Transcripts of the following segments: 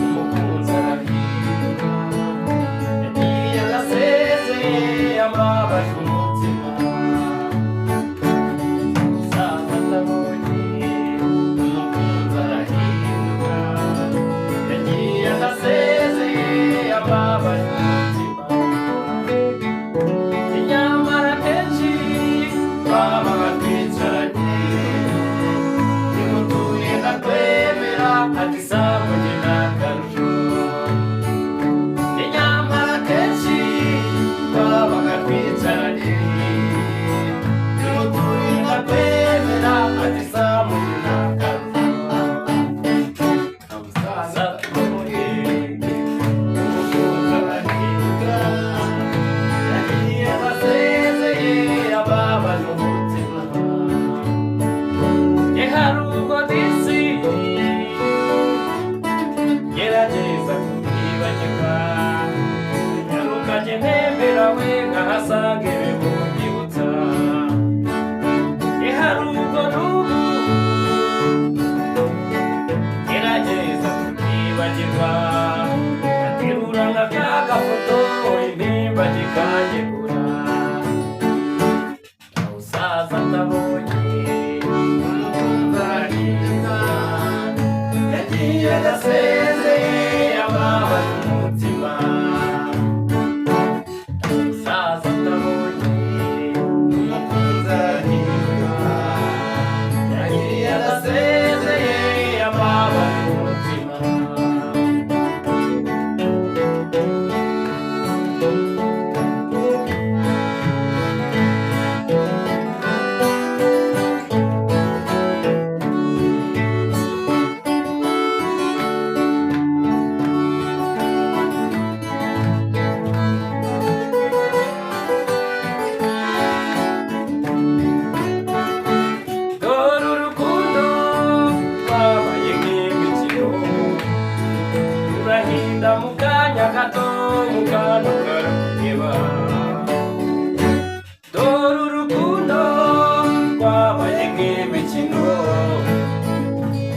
umukunzi arahinduka, yagiye adasezeye ababaje umutima. Umusaza atabonye umukunzi arahinduka, yagiye adasezeye ababaje umutima. Inyamara kenshi babaga twicaranye, nimutuye ndakwemera ati sambu njye n'akarusho. Inyamara kenshi babaga twicaranye, nimutuye ndakwemera ati sambu njye n'akarusho. Umusaza tubonye umukunzi arahinduka, yagiye adasezeye ababaje umutima. Ye hari ubwo disi gerageza kukwibagirwa, nyaruka jye ntembera we nkahasanga ibimunyibutsa. Ye hari ubwo n'ubu gerageza kukwibagirwa, aterura nka bya gafoto intimba gikanyegura. Umusaza atabonye umukunzi arahinduka, yagiye adasezeye ababaje umutima. Umusaza atabonye umukunzi arahinduka, yagiye adasezeye ababaje umutima. Dore urukundo rwabaye nk'imikino, rurahinda mu kanya gato mu kantu karareba. Dore urukundo rwabaye nk'imikino,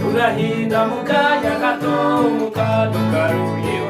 rurahinda mu kanya gato mu kantu karareba.